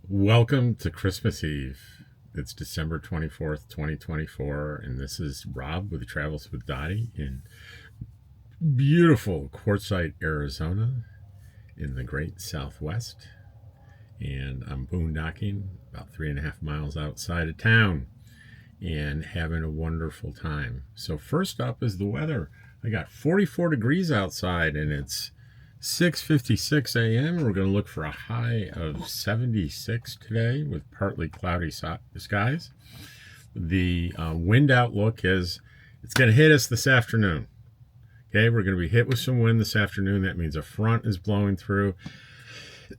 Welcome to Christmas Eve. It's December 24th, 2024, and this is Rob with Travels with Dottie in beautiful Quartzsite, Arizona in the great Southwest. And I'm boondocking about 3.5 miles outside of town and having a wonderful time. So first up is the weather. I got 44 degrees outside and it's 6:56 a.m. We're going to look for a high of 76 today with partly cloudy skies. The wind outlook is it's going to hit us this afternoon. Okay, we're going to be hit with some wind this afternoon. That means a front is blowing through.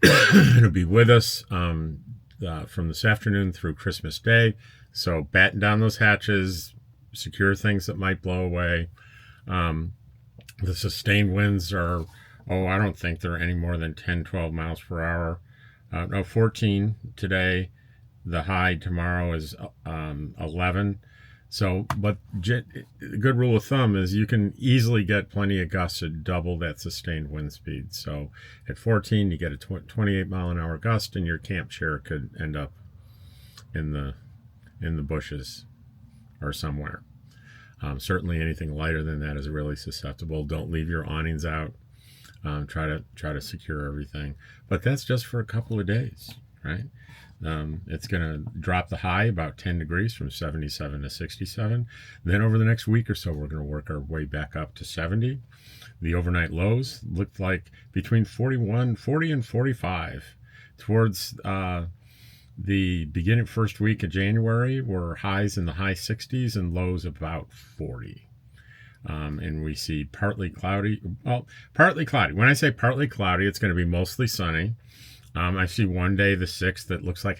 It'll be with us from this afternoon through Christmas Day. So batten down those hatches, secure things that might blow away. The sustained winds are, I don't think they're any more than 10, 12 miles per hour. 14 today. The high tomorrow is 11. So, but a good rule of thumb is you can easily get plenty of gusts at double that sustained wind speed. So at 14, you get a 28 mile an hour gust, and your camp chair could end up in the bushes or somewhere. Certainly anything lighter than that is really susceptible. Don't leave your awnings out. Try to secure everything. But that's just for a couple of days, right? It's going to drop the high about 10 degrees from 77 to 67. Then over the next week or so, we're going to work our way back up to 70. The overnight lows looked like between 40 and 45. Towards the beginning first week of January were highs in the high 60s and lows about 40. And we see partly cloudy. Well, partly cloudy. When I say partly cloudy, it's going to be mostly sunny. I see one day, the 6th, that looks like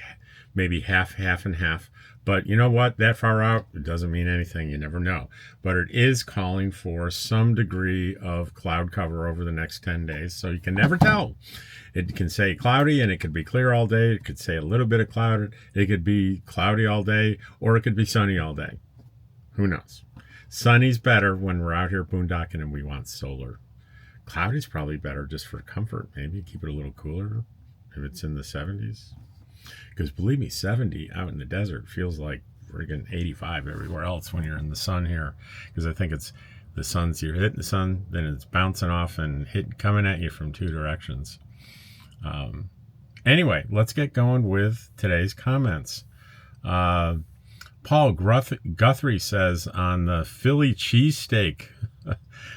maybe half and half. But you know what? That far out, it doesn't mean anything. You never know. But it is calling for some degree of cloud cover over the next 10 days. So you can never tell. It can say cloudy and it could be clear all day. It could say a little bit of cloud. It could be cloudy all day, or it could be sunny all day. Who knows? Sunny's better when we're out here boondocking and we want solar. Cloudy's probably better just for comfort, maybe. Keep it a little cooler if it's in the 70s. Because believe me, 70 out in the desert feels like friggin' 85 everywhere else when you're in the sun here. Because I think it's the sun's, you're hitting the sun, then it's bouncing off and coming at you from two directions. Anyway, let's get going with today's comments. Paul Guthrie says on the Philly cheesesteak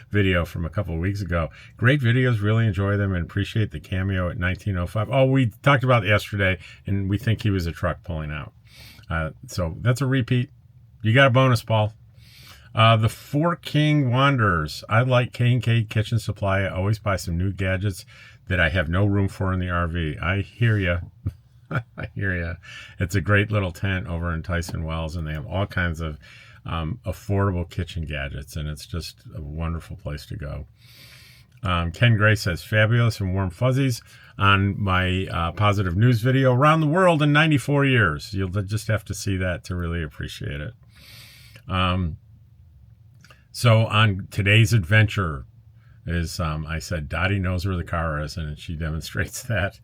video from a couple of weeks ago, great videos, really enjoy them and appreciate the cameo at 1905. Oh, we talked about it yesterday, and we think he was a truck pulling out. So that's a repeat. You got a bonus, Paul. The Four King Wanderers. I like K&K Kitchen Supply. I always buy some new gadgets that I have no room for in the RV. I hear you. I hear you. It's a great little tent over in Tyson Wells, and they have all kinds of affordable kitchen gadgets, and it's just a wonderful place to go. Ken Gray says, fabulous and warm fuzzies on my positive news video, around the world in 94 years. You'll just have to see that to really appreciate it. So on today's adventure is, I said, Dottie knows where the car is, and she demonstrates that.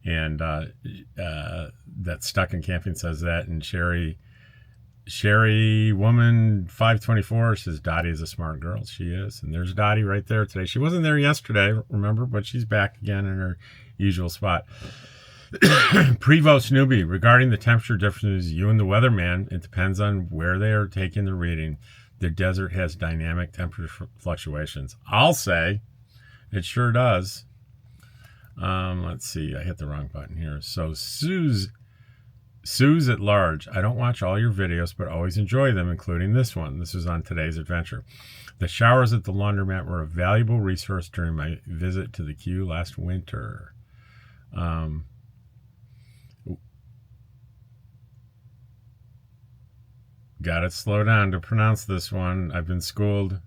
And that Stuck in Camping says that, and Sherry Woman 524 says Dottie is a smart girl. She is, and there's Dottie right there today. She wasn't there yesterday, remember, but she's back again in her usual spot. Prevo Snoopy, regarding the temperature differences, you and the weatherman, it depends on where they are taking the reading. The desert has dynamic temperature fluctuations. I'll say it sure does. Let's see, I hit the wrong button here. So Sue's at large. I don't watch all your videos, but always enjoy them, including this one. This is on today's adventure. The showers at the laundromat were a valuable resource during my visit to the queue last winter. Gotta slow down to pronounce this one. I've been schooled.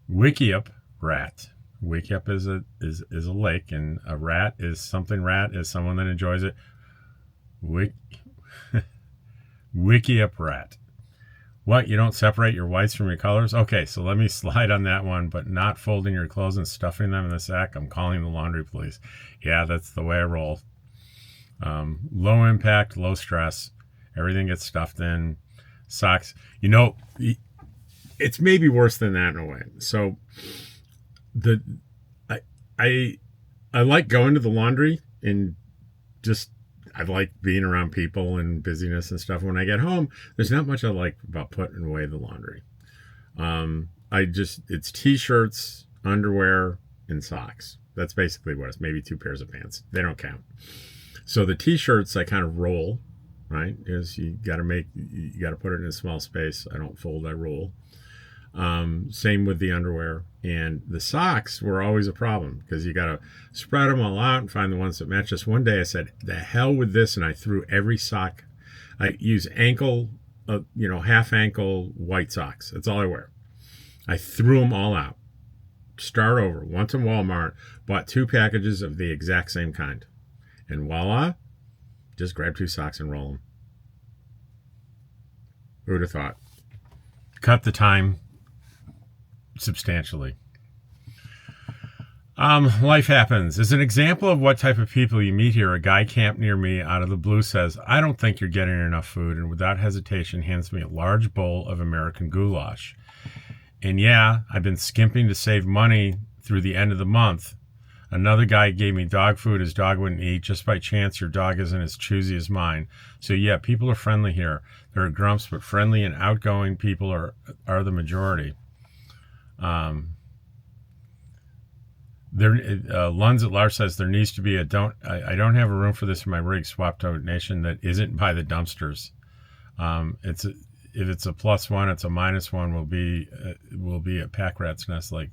Wikiup rat. Wikiup is a lake, and a rat is something. Rat is someone that enjoys it. Wikiup rat. What, you don't separate your whites from your colors? Okay, so let me slide on that one, but not folding your clothes and stuffing them in the sack. I'm calling the laundry police. Yeah, that's the way I roll. Low impact, low stress. Everything gets stuffed in. Socks. You know, it's maybe worse than that in a way. So the I I I like going to the laundry and just I like being around people and busyness and stuff. When I get home, there's not much I like about putting away the laundry. It's t-shirts, underwear, and socks. That's basically what it's. Maybe 2 pairs of pants. They don't count. So the t-shirts I kind of roll, right? Because you got to put it in a small space. I don't fold, I roll. Same with the underwear. And the socks were always a problem because you got to spread them all out and find the ones that match. Just one day I said, the hell with this, and I threw every sock. I use ankle, half ankle white socks. That's all I wear. I threw them all out. Start over. Went to Walmart, bought 2 packages of the exact same kind. And voila, just grab 2 socks and roll them. Who would have thought? Cut the time substantially. Life happens. As an example of what type of people you meet here, a guy camped near me out of the blue says, I don't think you're getting enough food, and without hesitation hands me a large bowl of American goulash. And yeah, I've been skimping to save money through the end of the month. Another guy gave me dog food his dog wouldn't eat. Just by chance, your dog isn't as choosy as mine. So yeah, people are friendly here. There are grumps, but friendly and outgoing people are the majority. Lunds at Large says there needs to be I don't have a room for this in my rig swap donation that isn't by the dumpsters. If it's a +1, it's a -1 will be a pack rat's nest like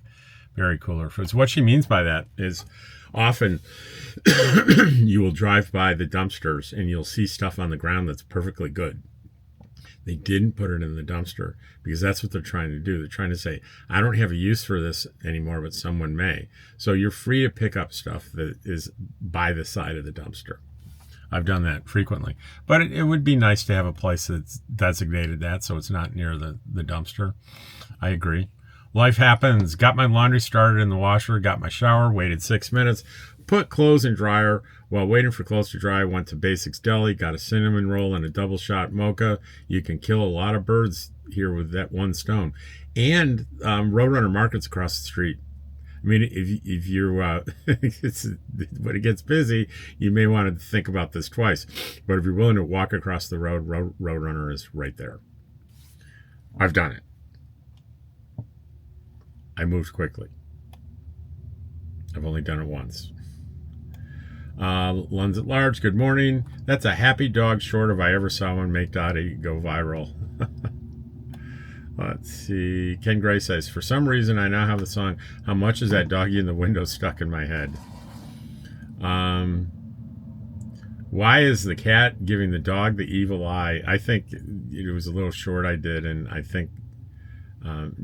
very cooler foods. What she means by that is often you will drive by the dumpsters and you'll see stuff on the ground that's perfectly good. They didn't put it in the dumpster because that's what they're trying to do. They're trying to say, I don't have a use for this anymore, but someone may. So you're free to pick up stuff that is by the side of the dumpster. I've done that frequently. But it would be nice to have a place that's designated that so it's not near the dumpster. I agree. Life happens. Got my laundry started in the washer, got my shower, waited 6 minutes, put clothes in dryer. While waiting for clothes to dry, went to Basics Deli, got a cinnamon roll and a double shot mocha. You can kill a lot of birds here with that one stone. And Roadrunner Market's across the street. I mean, if you're when it gets busy, you may want to think about this twice. But if you're willing to walk across the road, Roadrunner is right there. I've done it. I moved quickly. I've only done it once. Lunds at Large, good morning. That's a happy dog short if I ever saw one. Make Dottie go viral. Let's see. Ken Gray says, for some reason, I now have the song, How Much Is That Doggy in the Window, stuck in my head. Why is the cat giving the dog the evil eye? I think it was a little short I did, and I think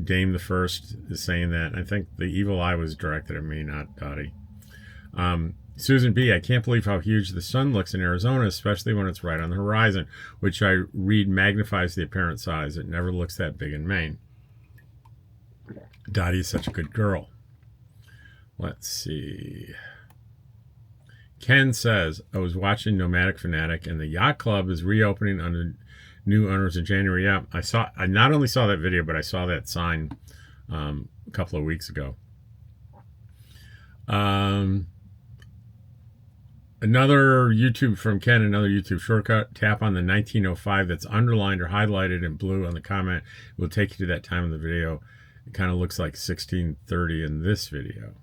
Dame the First is saying that. I think the evil eye was directed at me, not Dottie. Susan B., I can't believe how huge the sun looks in Arizona, especially when it's right on the horizon, which I read magnifies the apparent size. It never looks that big in Maine. Dottie is such a good girl. Let's see. Ken says, I was watching Nomadic Fanatic, and the yacht club is reopening under new owners in January. Yeah, I not only saw that video, but I saw that sign a couple of weeks ago. Another YouTube from Ken, another YouTube shortcut. Tap on the 1905 that's underlined or highlighted in blue on the comment. It will take you to that time in the video. It kind of looks like 1630 in this video.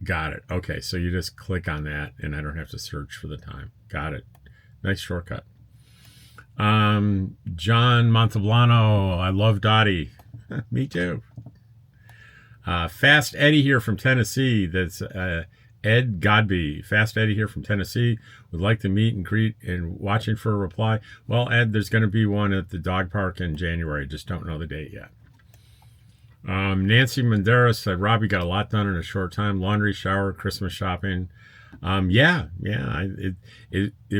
Got it. Okay, so you just click on that and I don't have to search for the time. Got it. Nice shortcut. John Montalbano, I love Dottie. Me too. Fast Eddie here from Tennessee. That's Ed Godby. Fast Eddie here from Tennessee. Would like to meet and greet and watching for a reply. Well, Ed, there's going to be one at the dog park in January. Just don't know the date yet. Nancy Menderes said, Robbie got a lot done in a short time. Laundry, shower, Christmas shopping. It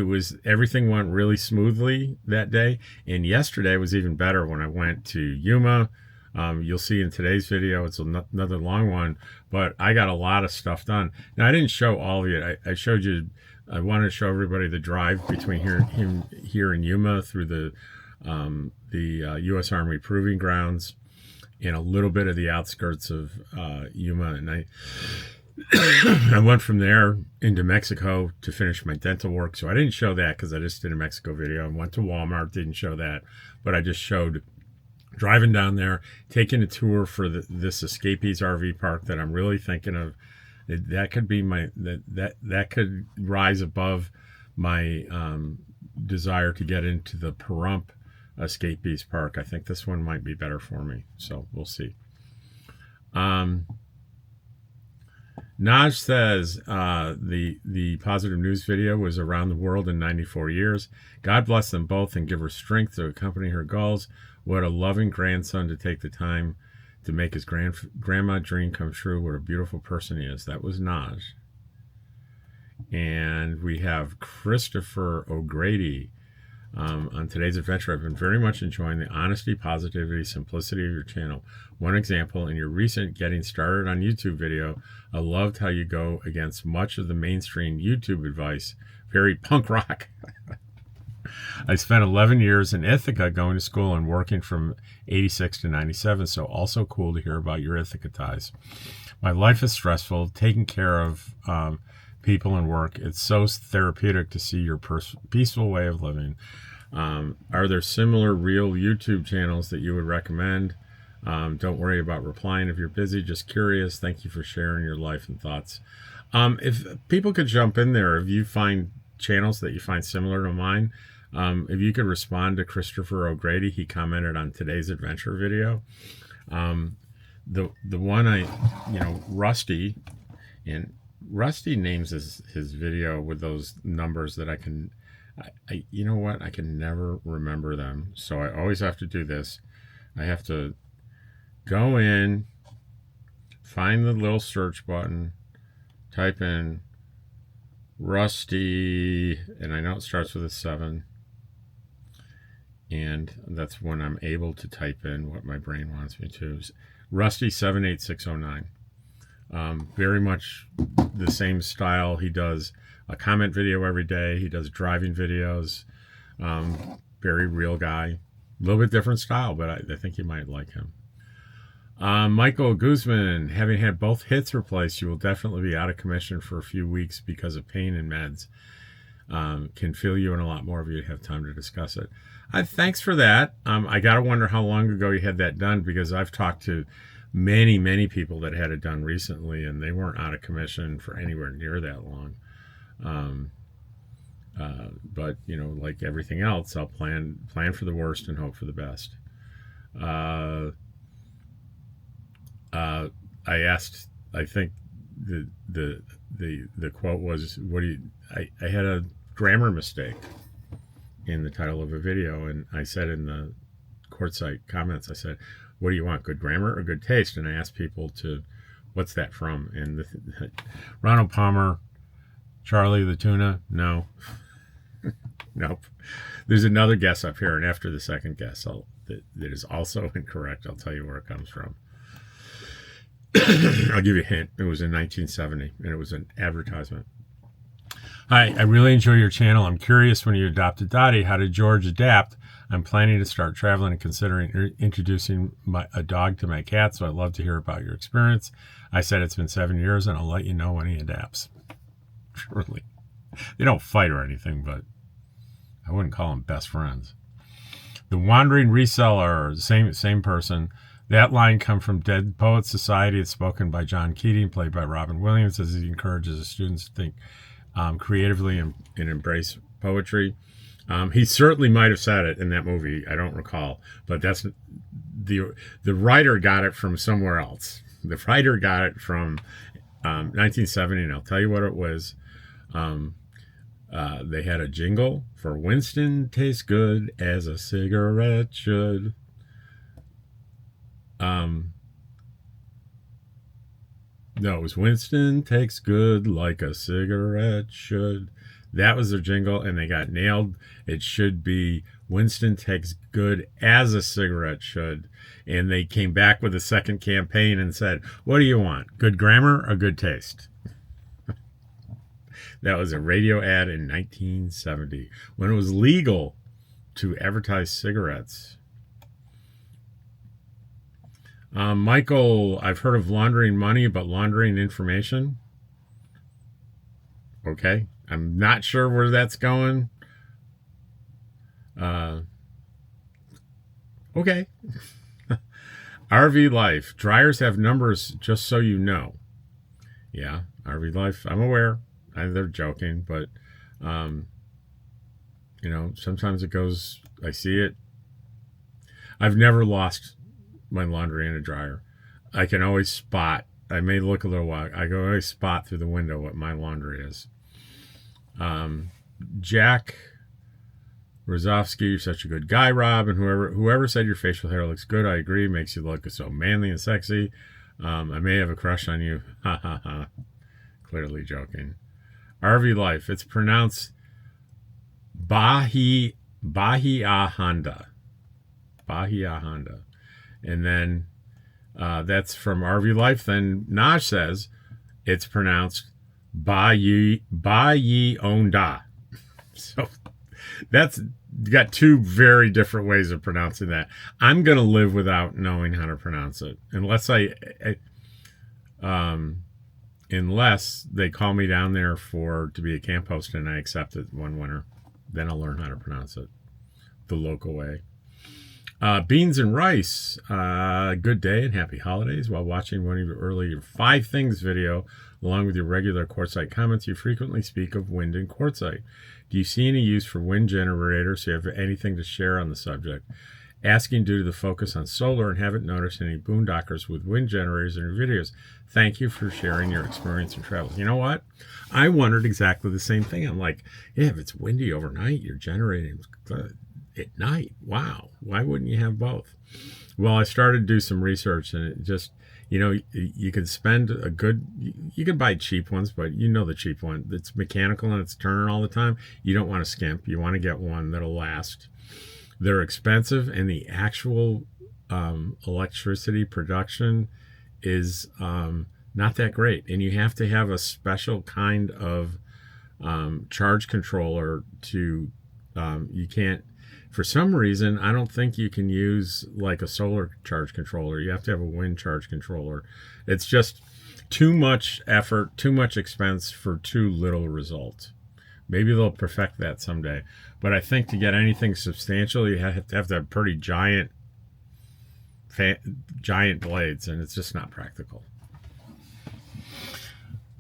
was, everything went really smoothly that day. And yesterday was even better when I went to Yuma. You'll see in today's video, it's another long one, but I got a lot of stuff done. Now, I didn't show all of it. I showed you, I wanted to show everybody the drive between here in Yuma through the U.S. Army Proving Grounds and a little bit of the outskirts of Yuma. And I went from there into Mexico to finish my dental work. So I didn't show that because I just did a Mexico video. I went to Walmart, didn't show that, but I just showed driving down there, taking a tour for this Escapees RV park that I'm really thinking of. That could be that could rise above my desire to get into the Pahrump Escapees Park. I think this one might be better for me, so we'll see. Naj says the positive news video was around the world in 94 years. God bless them both and give her strength to accompany her goals. What a loving grandson to take the time to make his grandma dream come true. What a beautiful person he is. That was Naj. And we have Christopher O'Grady. On today's adventure, I've been very much enjoying the honesty, positivity, simplicity of your channel. One example, in your recent Getting Started on YouTube video, I loved how you go against much of the mainstream YouTube advice. Very punk rock. I spent 11 years in Ithaca going to school and working from 86 to 97, so also cool to hear about your Ithaca ties. My life is stressful, taking care of people and work. It's so therapeutic to see your peaceful way of living. Are there similar real YouTube channels that you would recommend? Don't worry about replying if you're busy, just curious. Thank you for sharing your life and thoughts. If people could jump in there, if you find channels that you find similar to mine, if you could respond to Christopher O'Grady, he commented on today's adventure video. The one Rusty, and Rusty names his video with those numbers that I you know what, I can never remember them, so I always have to do this. I have to go in, find the little search button, type in Rusty, and I know it starts with a 7, and that's when I'm able to type in what my brain wants me to. Rusty 78609. Very much the same style. He does a comment video every day. He does driving videos. Very real guy. A little bit different style, but I think you might like him. Michael Guzman, having had both hits replaced, you will definitely be out of commission for a few weeks because of pain and meds. Can feel you and a lot more of you have time to discuss it. Thanks for that. I gotta wonder how long ago you had that done, because I've talked to many people that had it done recently, and they weren't out of commission for anywhere near that long. But you know, like everything else, I'll plan for the worst and hope for the best. I asked, I think the quote was, what do you, I had a grammar mistake in the title of a video, and I said in the Quartzsite comments, I said, what do you want, good grammar or good taste? And I asked people to, what's that from? And Ronald Palmer, Charlie the Tuna, no. Nope. There's another guess up here, and after the second guess, that is also incorrect. I'll tell you where it comes from. I'll give you a hint. It was in 1970, and it was an advertisement. Hi, I really enjoy your channel. I'm curious, when you adopted Dottie, how did George adapt? I'm planning to start traveling and considering introducing a dog to my cat, so I'd love to hear about your experience. I said it's been 7 years, and I'll let you know when he adapts. Surely. They don't fight or anything, but I wouldn't call them best friends. The Wandering Reseller, same person. That line come from Dead Poets Society. It's spoken by John Keating, played by Robin Williams, as he encourages his students to think creatively and embrace poetry. He certainly might have said it in that movie. I don't recall, but that's the writer got it from somewhere else. The writer got it from 1970, and I'll tell you what it was. They had a jingle for Winston tastes good as a cigarette should. No, it was Winston takes good like a cigarette should. That was their jingle, and they got nailed. It should be Winston takes good as a cigarette should. And they came back with a second campaign and said, what do you want? Good grammar or good taste? That was a radio ad in 1970 when it was legal to advertise cigarettes. Michael, I've heard of laundering money, but laundering information? Okay. I'm not sure where that's going. Okay. RV life. Dryers have numbers, just so you know. Yeah, RV life. I'm aware. They're joking, but, you know, sometimes it goes, I see it. I've never lost my laundry in a dryer. I can always spot. I may look a little while. I can always spot through the window what my laundry is. Jack Rozovsky, you're such a good guy, Rob, and whoever said your facial hair looks good, I agree. Makes you look so manly and sexy. I may have a crush on you. Ha ha ha. Clearly joking. RV life. It's pronounced Bahia Honda. Bahia Honda. And then that's from RV life. Then Naj says it's pronounced Bahia Onda. So that's got two very different ways of pronouncing that. I'm going to live without knowing how to pronounce it. Unless unless they call me down there to be a camp host and I accept it one winter. Then I'll learn how to pronounce it the local way. Beans and rice. Good day and happy holidays. While watching one of your earlier 5 things video, along with your regular Quartzsite comments, you frequently speak of wind and quartzite. Do you see any use for wind generators? Do you have anything to share on the subject? Asking due to the focus on solar and haven't noticed any boondockers with wind generators in your videos. Thank you for sharing your experience and travels. You know what? I wondered exactly the same thing. I'm like, yeah, if it's windy overnight, you're generating at night. Wow. Why wouldn't you have both? Well, I started to do some research, and it just, you know, you could spend you could buy cheap ones, but you know the cheap one. It's mechanical and it's turning all the time. You don't want to skimp. You want to get one that'll last. They're expensive, and the actual electricity production is not that great. And you have to have a special kind of charge controller to, you can't, for some reason, I don't think you can use like a solar charge controller. You have to have a wind charge controller. It's just too much effort, too much expense for too little result. Maybe they'll perfect that someday. But I think to get anything substantial, you have to have pretty giant blades, and it's just not practical.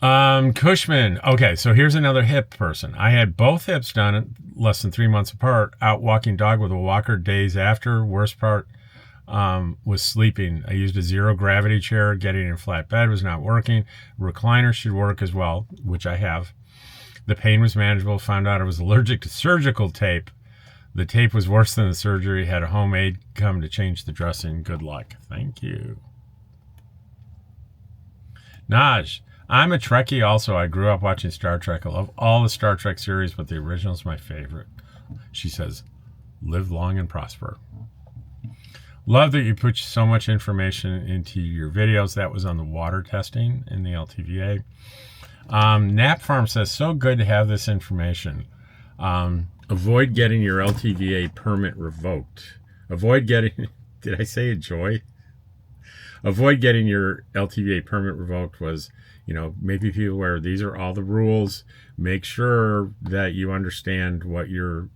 Cushman. Okay, so here's another hip person. I had both hips done less than 3 months apart, out walking dog with a walker days after. Worst part was sleeping. I used a zero gravity chair. Getting in flat bed was not working. Recliner should work as well, which I have. The pain was manageable. Found out I was allergic to surgical tape. The tape was worse than the surgery. Had a home aide come to change the dressing. Good luck. Thank you. Naj. I'm a Trekkie also. I grew up watching Star Trek. I love all the Star Trek series, but the original is my favorite. She says, live long and prosper. Love that you put so much information into your videos. That was on the water testing in the LTVA. Nap Farm says, so good to have this information. Avoid getting your LTVA permit revoked. Avoid getting, did I say a joy? Avoid getting your LTVA permit revoked was, you know, maybe people aware these are all the rules. Make sure that you understand what your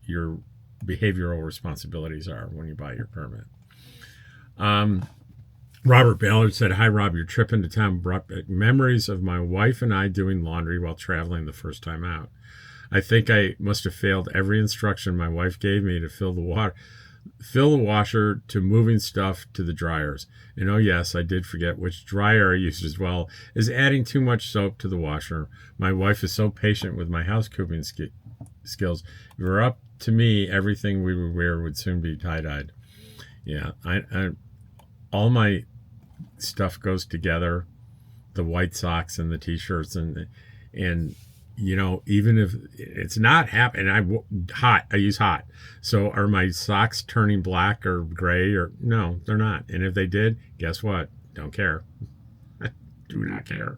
behavioral responsibilities are when you buy your permit. Robert Ballard said, hi, Rob, your trip into town brought back memories of my wife and I doing laundry while traveling the first time out. I think I must have failed every instruction my wife gave me to fill the washer to moving stuff to the dryers. And oh yes, I did forget which dryer I used as well as adding too much soap to the washer. My wife is so patient with my housekeeping skills. If it were up to me, everything we would wear would soon be tie-dyed. Yeah, I all my stuff goes together, the white socks and the t-shirts, and you know, even if it's not happening, I use hot. So are my socks turning black or gray? Or no, they're not. And if they did, guess what? Don't care. Do not care.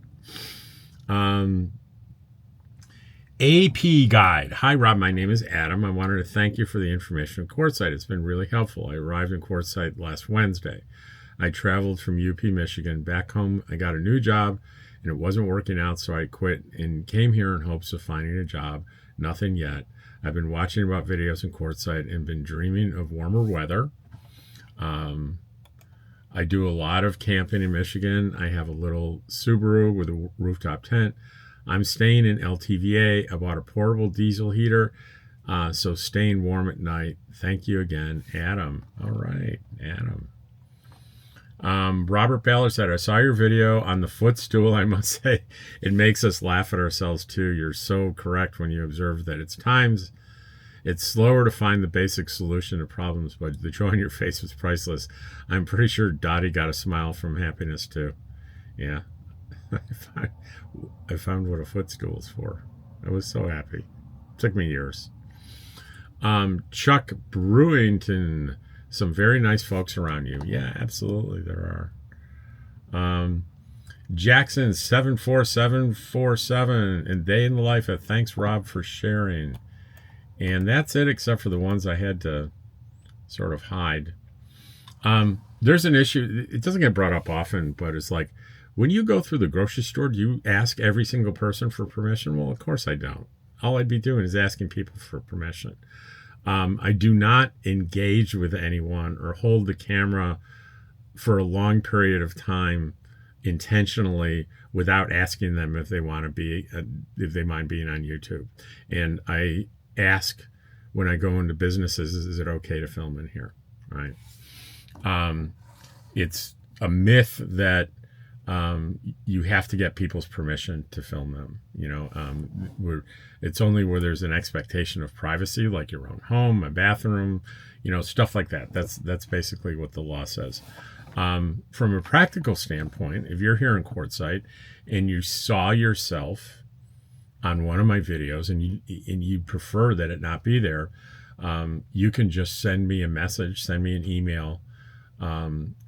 AP Guide. Hi, Rob. My name is Adam. I wanted to thank you for the information on Quartzsite. It's been really helpful. I arrived in Quartzsite last Wednesday. I traveled from UP, Michigan. Back home, I got a new job, and it wasn't working out, so I quit and came here in hopes of finding a job. Nothing yet. I've been watching about videos in Quartzsite and been dreaming of warmer weather. I do a lot of camping in Michigan. I have a little Subaru with a rooftop tent. I'm staying in LTVA. I bought a portable diesel heater, so staying warm at night. Thank you again, Adam. All right, Adam. Robert Ballard said, I saw your video on the footstool. I must say, it makes us laugh at ourselves too. You're so correct when you observe that it's slower to find the basic solution to problems, but the joy on your face was priceless. I'm pretty sure Dottie got a smile from happiness too. Yeah. I found what a footstool is for. I was so happy. It took me years. Chuck Brewington, some very nice folks around you. Yeah, absolutely there are. Jackson 74747 and Day in the Life of Thanks Rob for sharing. And that's it, except for the ones I had to sort of hide. There's an issue. It doesn't get brought up often, but it's like, when you go through the grocery store, do you ask every single person for permission? Well, of course I don't. All I'd be doing is asking people for permission. I do not engage with anyone or hold the camera for a long period of time intentionally without asking them if they want to be, if they mind being on YouTube. And I ask when I go into businesses, is it okay to film in here? Right. It's a myth that you have to get people's permission to film them. You know, it's only where there's an expectation of privacy, like your own home, a bathroom, you know, stuff like that. That's basically what the law says. From a practical standpoint, if you're here in Quartzsite and you saw yourself on one of my videos and you prefer that it not be there, you can just send me a message, send me an email.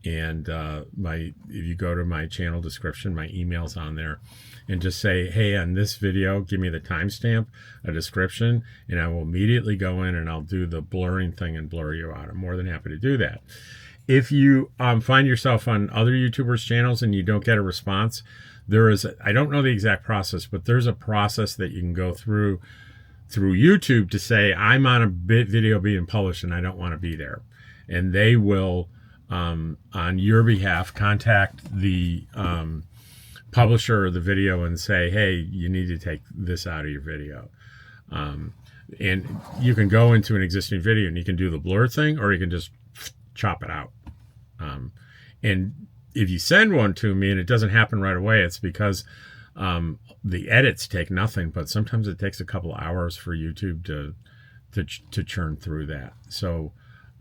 If you go to my channel description, my email's on there, and just say, hey, on this video, give me the timestamp, a description, and I will immediately go in and I'll do the blurring thing and blur you out. I'm more than happy to do that. If you find yourself on other YouTubers' channels and you don't get a response, I don't know the exact process, but there's a process that you can go through YouTube to say, I'm on a video being published and I don't want to be there. And they will, on your behalf, contact the publisher of the video and say, hey, you need to take this out of your video. And you can go into an existing video and you can do the blur thing, or you can just chop it out. And if you send one to me and it doesn't happen right away, it's because the edits take nothing, but sometimes it takes a couple hours for YouTube to churn through that. So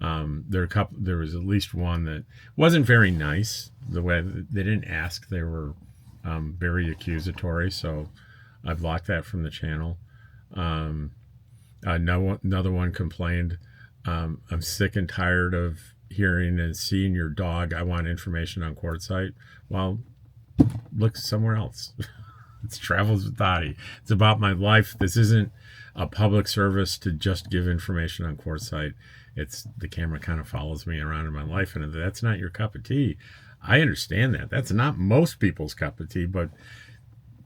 there was at least one that wasn't very nice. The way they didn't ask, they were very accusatory. So I blocked that from the channel. Another one complained, I'm sick and tired of hearing and seeing your dog. I want information on Quartzsite. Well, look somewhere else. It's Travels with Dottie. It's about my life. This isn't a public service to just give information on Quartzsite. It's the camera kind of follows me around in my life, and if that's not your cup of tea, I understand that. That's not most people's cup of tea, but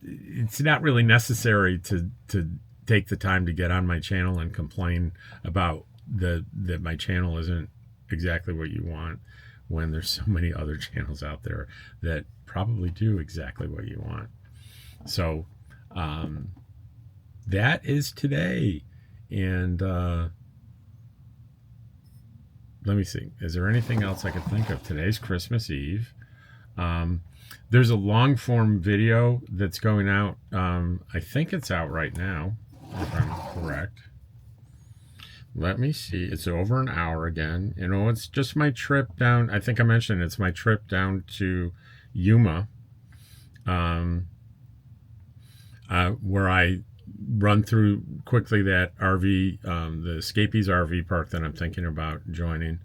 it's not really necessary to take the time to get on my channel and complain about that my channel isn't exactly what you want, when there's so many other channels out there that probably do exactly what you want. So that is today. And let me see. Is there anything else I could think of? Today's Christmas Eve. There's a long form video that's going out. I think it's out right now, if I'm correct. Let me see. It's over an hour again. You know, it's just my trip down. I think I mentioned it's my trip down to Yuma, where I run through quickly that RV, the Escapees RV park that I'm thinking about joining.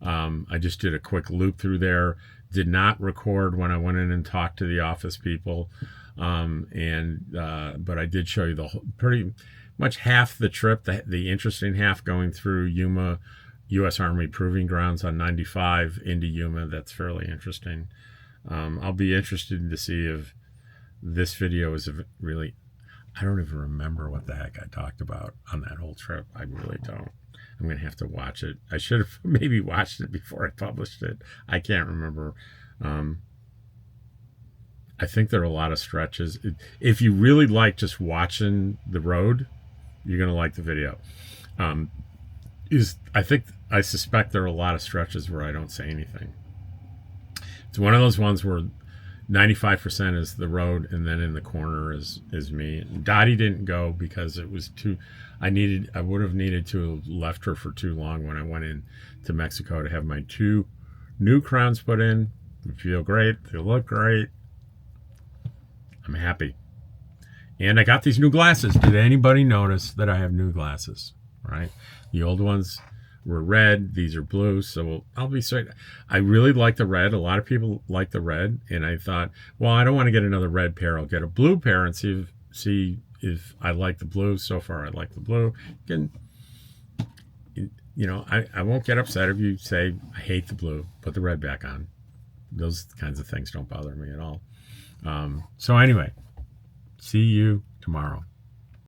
I just did a quick loop through there. Did not record when I went in and talked to the office people, but I did show you the whole, pretty much half the trip, the interesting half going through Yuma, U.S. Army Proving Grounds on 95 into Yuma. That's fairly interesting. I'll be interested to see if this video is really. I don't even remember what the heck I talked about on that whole trip. I really don't. I'm going to have to watch it. I should have maybe watched it before I published it. I can't remember. I think there are a lot of stretches. If you really like just watching the road, you're going to like the video. I suspect there are a lot of stretches where I don't say anything. It's one of those ones where 95% is the road, and then in the corner is me. Dottie didn't go because it was too. I would have needed to have left her for too long when I went in to Mexico to have my 2 new crowns put in. They feel great. They look great. I'm happy. And I got these new glasses. Did anybody notice that I have new glasses? Right? The old ones were red. These are blue. So I'll be straight. I really like the red. A lot of people like the red. And I thought, well, I don't want to get another red pair. I'll get a blue pair and see if I like the blue. So far, I like the blue. I won't get upset if you say, I hate the blue. Put the red back on. Those kinds of things don't bother me at all. So anyway, see you tomorrow.